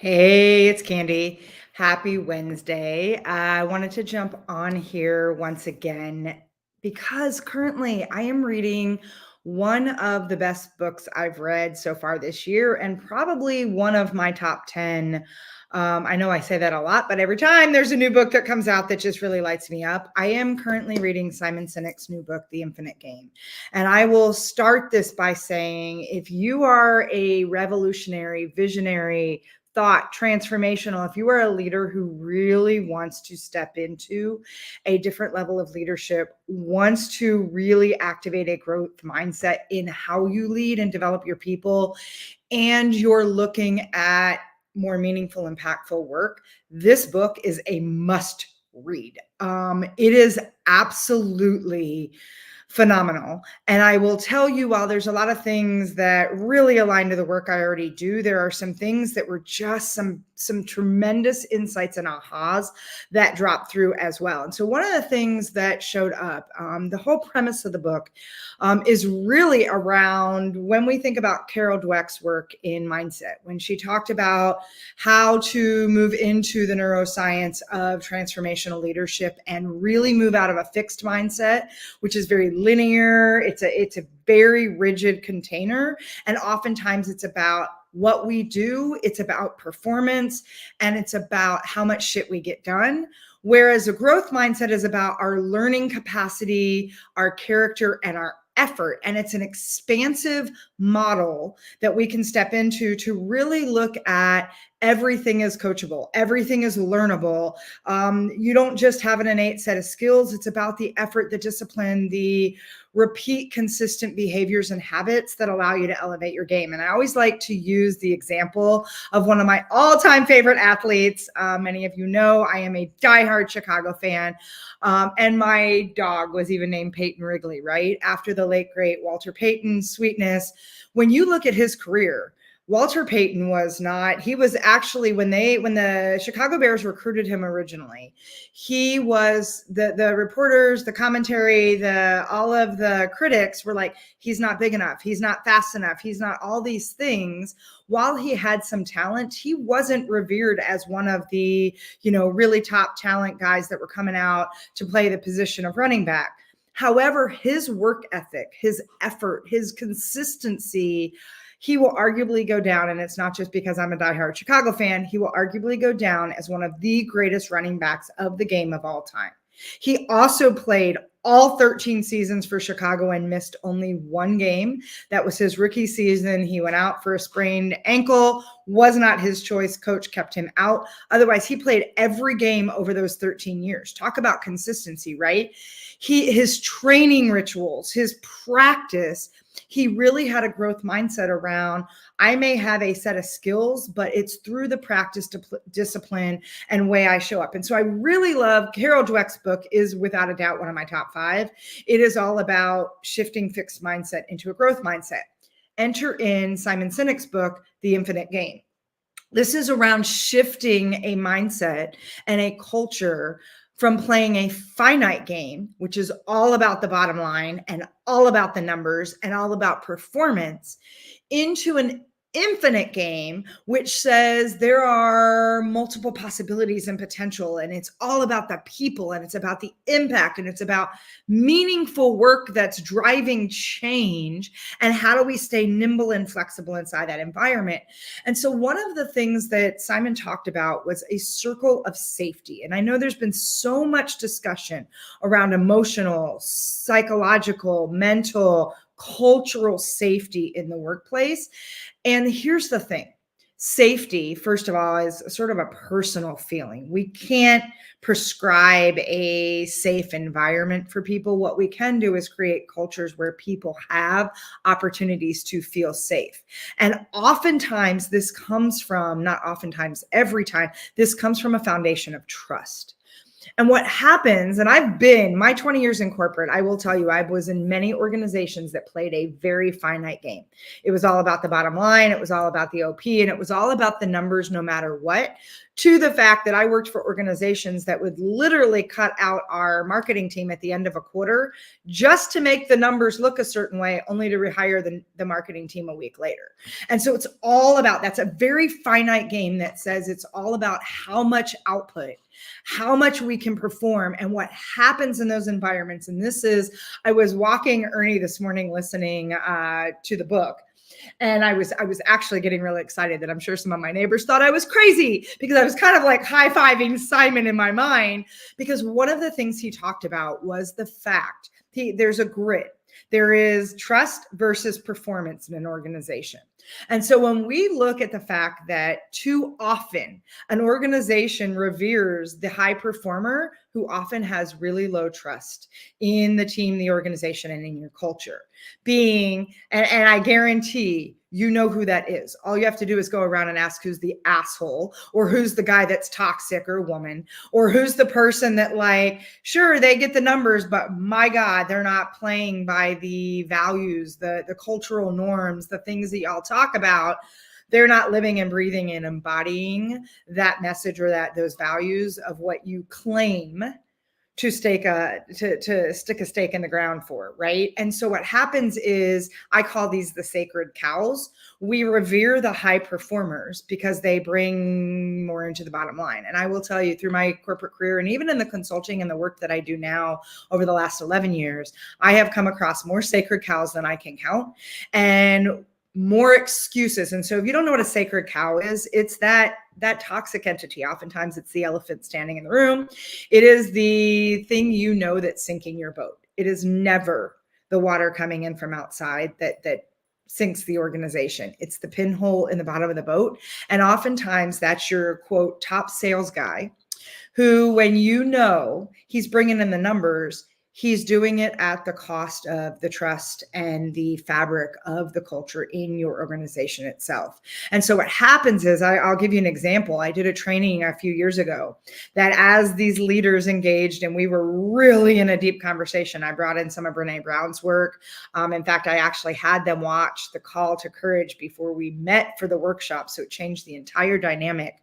Hey, it's Candy. Happy Wednesday. I wanted to jump on here once again because currently I am reading one of the best books I've read so far this year and probably one of my top 10. I know I say that a lot, but every time there's a new book that comes out that just really lights me up. I am currently reading Simon Sinek's new book, The Infinite Game. And I will start this by saying if you are a revolutionary, visionary, thought transformational, if you are a leader who really wants to step into a different level of leadership, wants to really activate a growth mindset in how you lead and develop your people, and you're looking at more meaningful, impactful work, this book is a must read. It is absolutely phenomenal. And I will tell you, while there's a lot of things that really align to the work I already do, there are some things that were just some tremendous insights and ahas that dropped through as well. And so one of the things that showed up, the whole premise of the book is really around when we think about Carol Dweck's work in mindset, when she talked about how to move into the neuroscience of transformational leadership and really move out of a fixed mindset, which is very linear. It's a very rigid container. And oftentimes it's about what we do. It's about performance, and it's about how much shit we get done. Whereas a growth mindset is about our learning capacity, our character, and our effort. And it's an expansive model that we can step into to really look at everything is coachable, everything is learnable. You don't just have an innate set of skills. It's about the effort, the discipline, the repeat consistent behaviors and habits that allow you to elevate your game. And I always like to use the example of one of my all-time favorite athletes. Many of you know I am a diehard Chicago fan. And my dog was even named Peyton Wrigley, right? After the late, great Walter Payton's sweetness. When you look at his career, Walter Payton was not, he was actually, when the Chicago Bears recruited him originally, he was, the reporters, the commentary, all of the critics were like, he's not big enough. He's not fast enough. He's not all these things. While he had some talent, he wasn't revered as one of the, really top talent guys that were coming out to play the position of running back. However, his work ethic, his effort, his consistency, he will arguably go down, and it's not just because I'm a diehard Chicago fan, he will arguably go down as one of the greatest running backs of the game of all time. He also played all 13 seasons for Chicago and missed only one game. That was his rookie season. He went out for a sprained ankle, was not his choice. Coach kept him out. Otherwise, he played every game over those 13 years. Talk about consistency, right? His training rituals, his practice, he really had a growth mindset around, I may have a set of skills, but it's through the practice, discipline, and way I show up. And so I really love Carol Dweck's book is without a doubt one of my top 5. It is all about shifting fixed mindset into a growth mindset. Enter in Simon Sinek's book, The Infinite Game. This is around shifting a mindset and a culture from playing a finite game, which is all about the bottom line and all about the numbers and all about performance, into an infinite game, which says there are multiple possibilities and potential, and it's all about the people, and it's about the impact, and it's about meaningful work that's driving change, and how do we stay nimble and flexible inside that environment. And so one of the things that Simon talked about was a circle of safety. And I know there's been so much discussion around emotional, psychological, mental, cultural safety in the workplace. And here's the thing. Safety, first of all, is sort of a personal feeling. We can't prescribe a safe environment for people. What we can do is create cultures where people have opportunities to feel safe. And oftentimes this comes from, not oftentimes, every time, this comes from a foundation of trust. And what happens, and I've been my 20 years in corporate, I will tell you, I was in many organizations that played a very finite game. It was all about the bottom line. It was all about the OP, and it was all about the numbers no matter what, to the fact that I worked for organizations that would literally cut out our marketing team at the end of a quarter just to make the numbers look a certain way, only to rehire the marketing team a week later. And so it's all about, that's a very finite game that says it's all about how much output, how much we can perform, and what happens in those environments. And this is, I was walking Ernie this morning listening to the book. And I was actually getting really excited that I'm sure some of my neighbors thought I was crazy, because I was kind of like high-fiving Simon in my mind, because one of the things he talked about was the fact there's a grid. There is trust versus performance in an organization. And so when we look at the fact that too often an organization reveres the high performer who often has really low trust in the team, the organization, and in your culture, and I guarantee you know who that is. All you have to do is go around and ask who's the asshole, or who's the guy that's toxic, or woman, or who's the person that, like, sure, they get the numbers, but my God, they're not playing by the values, the cultural norms, the things that y'all talk about. They're not living and breathing and embodying that message or those values of what you claim to stick a stake in the ground for, right? And so what happens is, I call these the sacred cows. We revere the high performers because they bring more into the bottom line. And I will tell you, through my corporate career, and even in the consulting and the work that I do now over the last 11 years, I have come across more sacred cows than I can count, and more excuses. And so if you don't know what a sacred cow is, it's that toxic entity. Oftentimes it's the elephant standing in the room. It is the thing, that's sinking your boat. It is never the water coming in from outside that sinks the organization. It's the pinhole in the bottom of the boat. And oftentimes that's your, quote, top sales guy, who, when he's bringing in the numbers, he's doing it at the cost of the trust and the fabric of the culture in your organization itself. And so what happens is, I'll give you an example. I did a training a few years ago that, as these leaders engaged and we were really in a deep conversation, I brought in some of Brene Brown's work. In fact, I actually had them watch the Call to Courage before we met for the workshop. So it changed the entire dynamic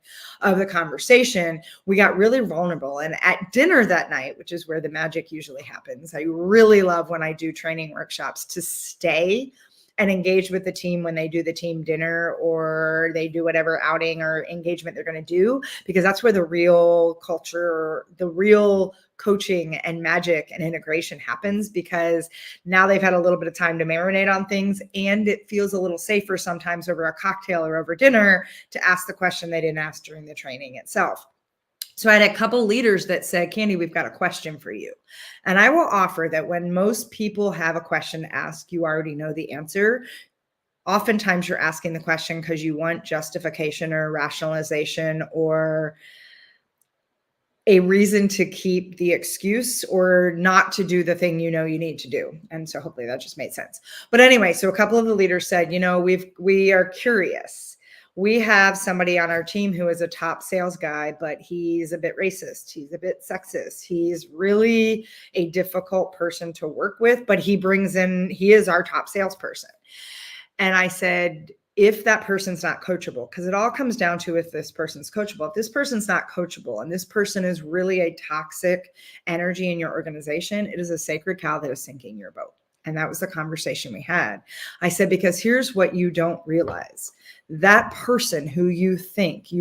of the conversation. We got really vulnerable. And at dinner that night, which is where the magic usually happens, I really love, when I do training workshops, to stay and engage with the team when they do the team dinner, or they do whatever outing or engagement they're going to do, because that's where the real culture, the real coaching and magic and integration happens, because now they've had a little bit of time to marinate on things, and it feels a little safer sometimes over a cocktail or over dinner to ask the question they didn't ask during the training itself. So I had a couple leaders that said, Candy, we've got a question for you. And I will offer that when most people have a question to ask, you already know the answer. Oftentimes you're asking the question because you want justification or rationalization, or a reason to keep the excuse, or not to do the thing you need to do. And so hopefully that just made sense. But anyway, so a couple of the leaders said, we are curious. We have somebody on our team who is a top sales guy, but he's a bit racist. He's a bit sexist. He's really a difficult person to work with, but he is our top salesperson. And I said, if that person's not coachable, because it all comes down to if this person's coachable. If this person's not coachable, and this person is really a toxic energy in your organization, it is a sacred cow that is sinking your boat. And that was the conversation we had. I said, because here's what you don't realize. That person who you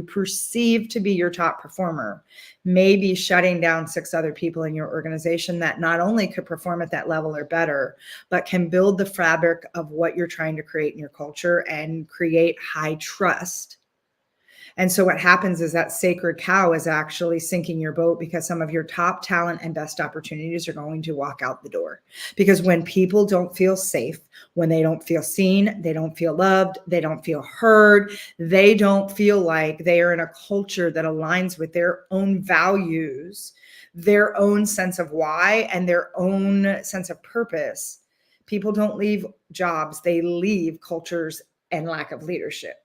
perceive to be your top performer may be shutting down 6 other people in your organization that not only could perform at that level or better, but can build the fabric of what you're trying to create in your culture and create high trust. And so what happens is that sacred cow is actually sinking your boat, because some of your top talent and best opportunities are going to walk out the door. Because when people don't feel safe, when they don't feel seen, they don't feel loved, they don't feel heard, they don't feel like they are in a culture that aligns with their own values, their own sense of why, and their own sense of purpose, people don't leave jobs, they leave cultures and lack of leadership.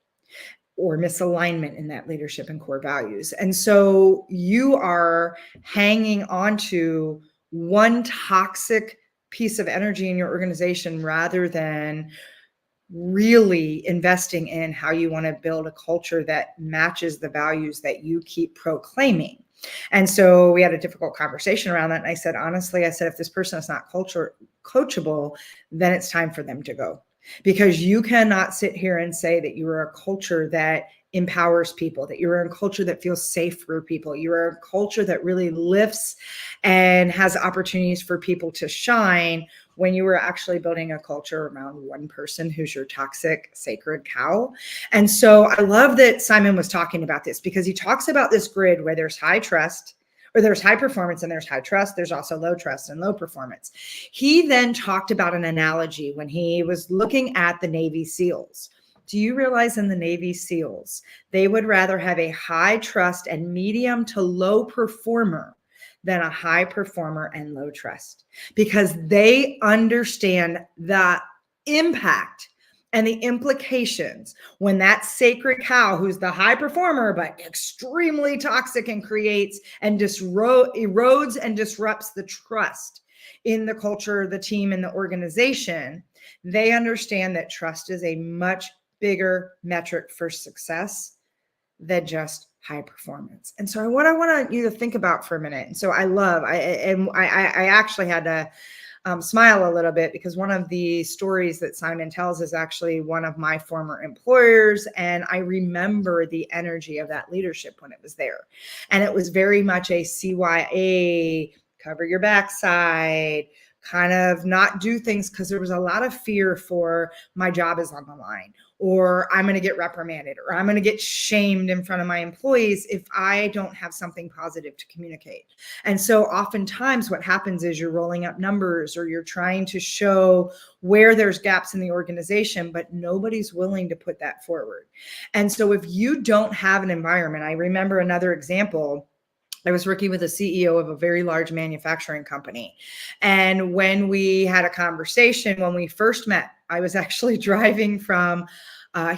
or misalignment in that leadership and core values. And so you are hanging on to one toxic piece of energy in your organization rather than really investing in how you want to build a culture that matches the values that you keep proclaiming. And so we had a difficult conversation around that. And I said, honestly, I said, if this person is not coachable, then it's time for them to go. Because you cannot sit here and say that you are a culture that empowers people, that you're a culture that feels safe for people. You're a culture that really lifts and has opportunities for people to shine when you were actually building a culture around one person who's your toxic sacred cow. And so I love that Simon was talking about this, because he talks about this grid where there's high trust, or there's high performance and there's high trust. There's also low trust and low performance. He then talked about an analogy when he was looking at the Navy SEALs. Do you realize in the Navy SEALs, they would rather have a high trust and medium to low performer than a high performer and low trust, because they understand the impact and the implications when that sacred cow, who's the high performer but extremely toxic and creates and erodes and disrupts the trust in the culture, the team, and the organization. They understand that trust is a much bigger metric for success than just high performance. And so what I want you to think about for a minute. And so I actually had to smile a little bit, because one of the stories that Simon tells is actually one of my former employers. And I remember the energy of that leadership when it was there. And it was very much a CYA, cover your backside, kind of not do things, because there was a lot of fear for my job is on the line, or I'm going to get reprimanded, or I'm going to get shamed in front of my employees if I don't have something positive to communicate. And so oftentimes what happens is you're rolling up numbers, or you're trying to show where there's gaps in the organization, but nobody's willing to put that forward. And so if you don't have an environment, I remember another example. I was working with a CEO of a very large manufacturing company. And when we had a conversation, when we first met, I was actually driving from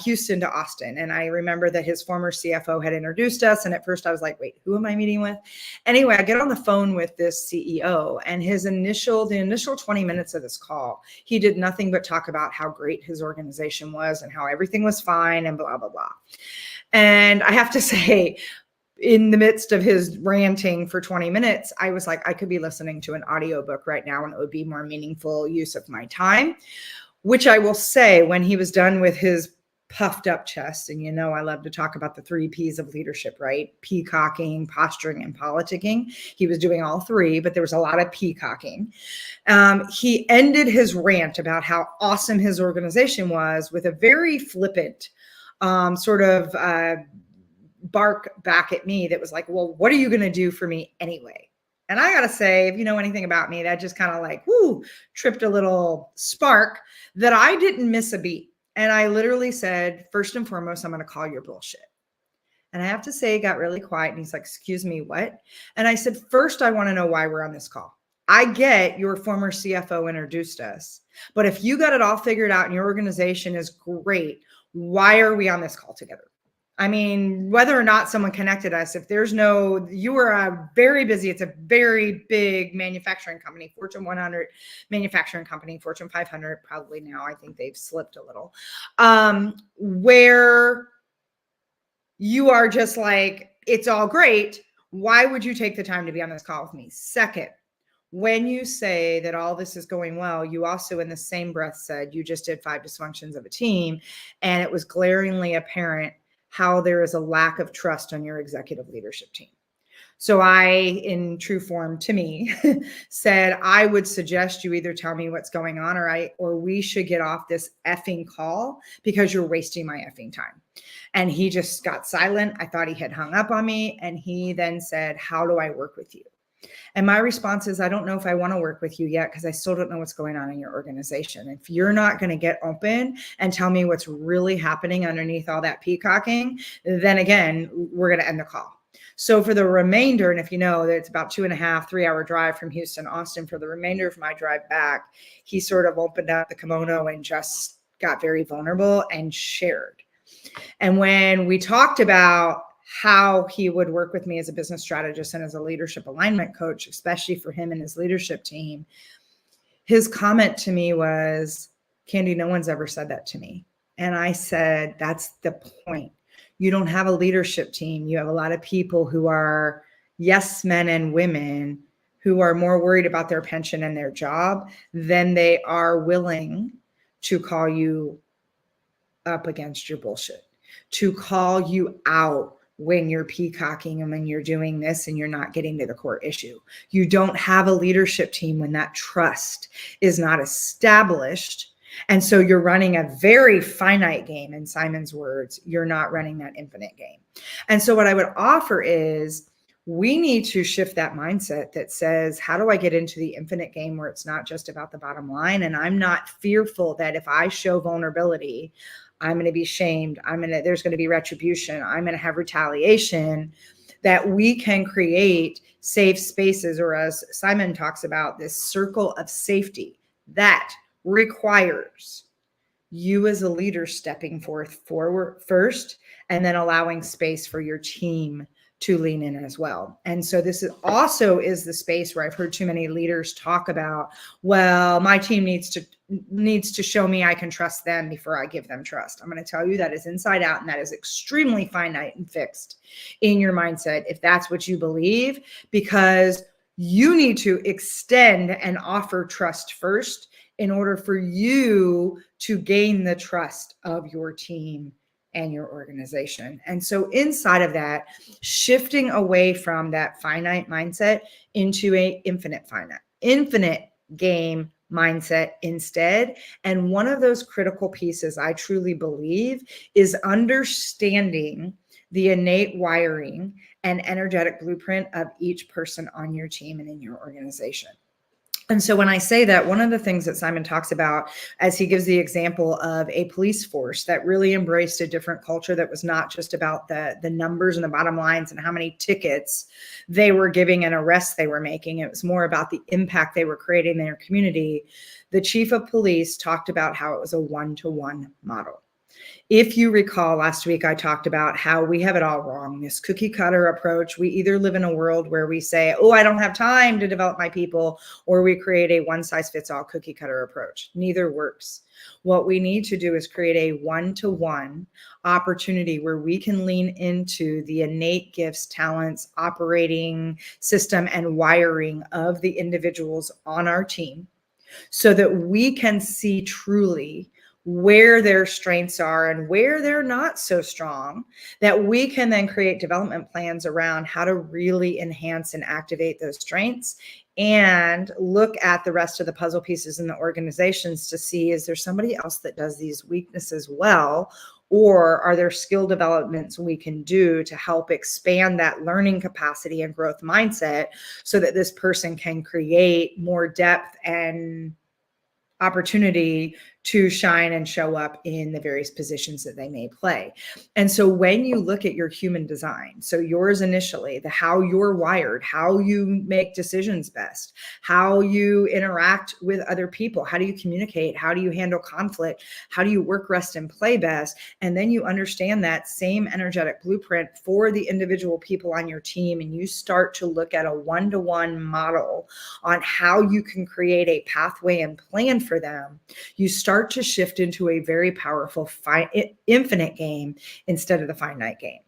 Houston to Austin. And I remember that his former CFO had introduced us. And at first I was like, wait, who am I meeting with? Anyway, I get on the phone with this CEO, and the initial 20 minutes of this call, he did nothing but talk about how great his organization was and how everything was fine and blah, blah, blah. And I have to say, in the midst of his ranting for 20 minutes, I was like, I could be listening to an audiobook right now and it would be more meaningful use of my time, which I will say, when he was done with his puffed up chest, and I love to talk about the 3 P's of leadership, right? Peacocking, posturing, and politicking. He was doing all 3, but there was a lot of peacocking. He ended his rant about how awesome his organization was with a very flippant sort of bark back at me that was like, well, what are you going to do for me anyway? And I got to say, if you know anything about me, that just kind of like, tripped a little spark that I didn't miss a beat. And I literally said, first and foremost, I'm going to call your bullshit. And I have to say, he got really quiet and he's like, excuse me, what? And I said, first, I want to know why we're on this call. I get your former CFO introduced us, but if you got it all figured out and your organization is great, why are we on this call together? I mean, whether or not someone connected us, if you were very busy, it's a very big manufacturing company, Fortune 100 manufacturing company, Fortune 500, probably now, I think they've slipped a little, where you are just like, it's all great. Why would you take the time to be on this call with me? Second, when you say that all this is going well, you also in the same breath said you just did 5 dysfunctions of a team, and it was glaringly apparent how there is a lack of trust on your executive leadership team. So I, in true form to me, said, I would suggest you either tell me what's going on, or we should get off this effing call because you're wasting my effing time. And he just got silent. I thought he had hung up on me. And he then said, how do I work with you? And my response is, I don't know if I want to work with you yet, because I still don't know what's going on in your organization. If you're not going to get open and tell me what's really happening underneath all that peacocking, then again, we're going to end the call. So for the remainder, and if you know that it's about 2.5, 3 hour drive from Houston, Austin, for the remainder of my drive back, he sort of opened up the kimono and just got very vulnerable and shared. And when we talked about how he would work with me as a business strategist and as a leadership alignment coach, especially for him and his leadership team, his comment to me was, Candy, no one's ever said that to me. And I said, that's the point. You don't have a leadership team. You have a lot of people who are yes men and women who are more worried about their pension and their job than they are willing to call you up against your bullshit, to call you out when you're peacocking and when you're doing this and you're not getting to the core issue. You don't have a leadership team when that trust is not established. And so you're running a very finite game, in Simon's words. You're not running that infinite game. And so what I would offer is, we need to shift that mindset that says, how do I get into the infinite game where it's not just about the bottom line? And I'm not fearful that if I show vulnerability, I'm going to be shamed. There's going to be retribution. I'm going to have retaliation. That we can create safe spaces, or as Simon talks about, this circle of safety that requires you as a leader stepping forward first, and then allowing space for your team to lean in as well. And so this is also the space where I've heard too many leaders talk about, well, my team needs to show me I can trust them before I give them trust. I'm going to tell you that is inside out, and that is extremely finite and fixed in your mindset if that's what you believe, because you need to extend and offer trust first in order for you to gain the trust of your team and your organization. And so inside of that, shifting away from that finite mindset into a infinite game mindset instead. And one of those critical pieces, I truly believe, is understanding the innate wiring and energetic blueprint of each person on your team and in your organization. And so when I say that, one of the things that Simon talks about, as he gives the example of a police force that really embraced a different culture that was not just about the numbers and the bottom lines and how many tickets they were giving and arrests they were making. It was more about the impact they were creating in their community. The chief of police talked about how it was a one-to-one model. If you recall, last week I talked about how we have it all wrong, this cookie cutter approach. We either live in a world where we say, oh, I don't have time to develop my people, or we create a one size fits all cookie cutter approach. Neither works. What we need to do is create a one-to-one opportunity where we can lean into the innate gifts, talents, operating system, and wiring of the individuals on our team, so that we can see truly where their strengths are and where they're not so strong, that we can then create development plans around how to really enhance and activate those strengths, and look at the rest of the puzzle pieces in the organizations to see, is there somebody else that does these weaknesses well, or are there skill developments we can do to help expand that learning capacity and growth mindset so that this person can create more depth and opportunity to shine and show up in the various positions that they may play. And so when you look at your human design, so yours initially, how you're wired, how you make decisions best, how you interact with other people, how do you communicate, how do you handle conflict, how do you work, rest, and play best, and then you understand that same energetic blueprint for the individual people on your team, and you start to look at a one-to-one model on how you can create a pathway and plan for them, you start to shift into a very powerful infinite game instead of the finite game.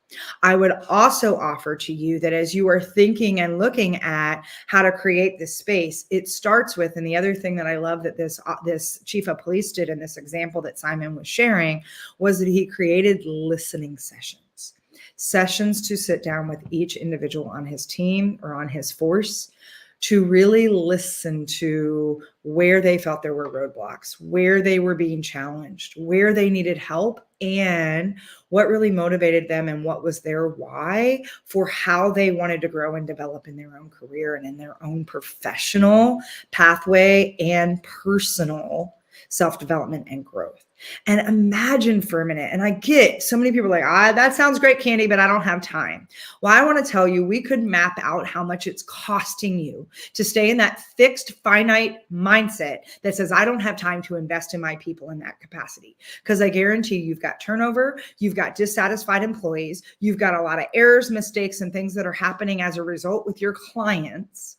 I would also offer to you that as you are thinking and looking at how to create this space, it starts with, and the other thing that I love that this chief of police did in this example that Simon was sharing, was that he created listening sessions to sit down with each individual on his team or on his force, to really listen to where they felt there were roadblocks, where they were being challenged, where they needed help, and what really motivated them and what was their why for how they wanted to grow and develop in their own career and in their own professional pathway and personal self-development and growth. And imagine for a minute, and I get so many people are like, that sounds great, Candy, but I don't have time. Well, I want to tell you, we could map out how much it's costing you to stay in that fixed, finite mindset that says, I don't have time to invest in my people in that capacity. Because I guarantee you've got turnover, you've got dissatisfied employees, you've got a lot of errors, mistakes, and things that are happening as a result with your clients,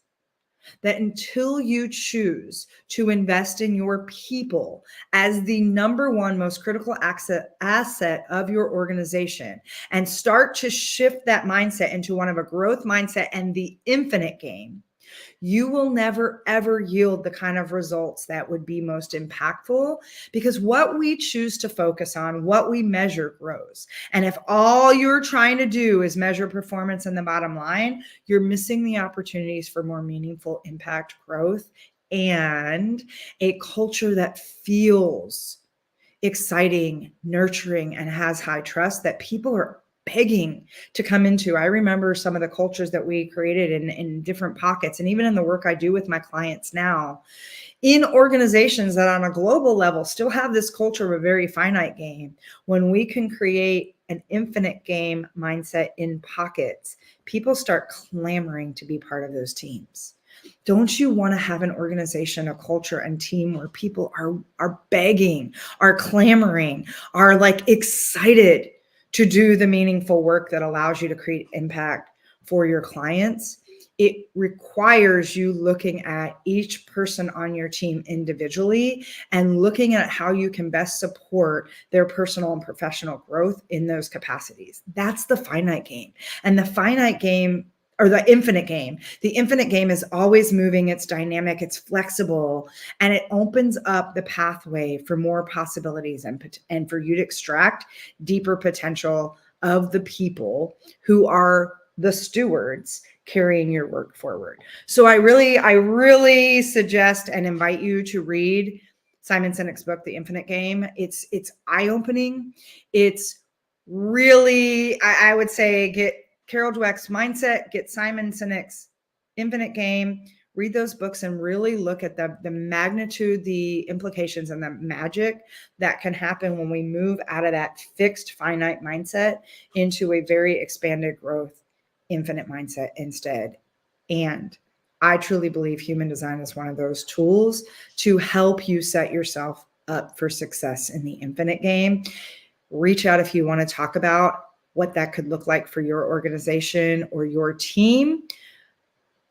that until you choose to invest in your people as the number one most critical asset of your organization and start to shift that mindset into one of a growth mindset and the infinite game, you will never, ever yield the kind of results that would be most impactful, because what we choose to focus on, what we measure, grows. And if all you're trying to do is measure performance in the bottom line, you're missing the opportunities for more meaningful impact, growth, and a culture that feels exciting, nurturing, and has high trust that people are begging to come into. I remember some of the cultures that we created in different pockets, and even in the work I do with my clients now, in organizations that on a global level still have this culture of a very finite game. When we can create an infinite game mindset in pockets, people start clamoring to be part of those teams. Don't you want to have an organization, a culture, and team where people are begging, are clamoring, are like excited to do the meaningful work that allows you to create impact for your clients? It requires you looking at each person on your team individually and looking at how you can best support their personal and professional growth in those capacities. That's the finite game. And the finite game, or the infinite game. The infinite game is always moving, it's dynamic, it's flexible, and it opens up the pathway for more possibilities and for you to extract deeper potential of the people who are the stewards carrying your work forward. So I really suggest and invite you to read Simon Sinek's book, The Infinite Game. It's eye-opening. It's really, I would say, get Carol Dweck's mindset, get Simon Sinek's Infinite Game, read those books and really look at the magnitude, the implications, and the magic that can happen when we move out of that fixed, finite mindset into a very expanded growth, infinite mindset instead. And I truly believe human design is one of those tools to help you set yourself up for success in the infinite game. Reach out if you want to talk about what that could look like for your organization or your team.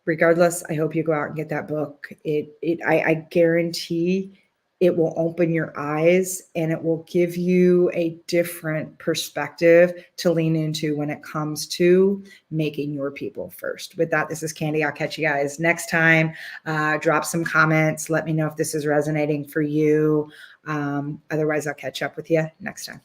Regardless, I hope you go out and get that book. I guarantee it will open your eyes and it will give you a different perspective to lean into when it comes to making your people first. With that, this is Candy. I'll catch you guys next time. Drop some comments. Let me know if this is resonating for you. Otherwise, I'll catch up with you next time.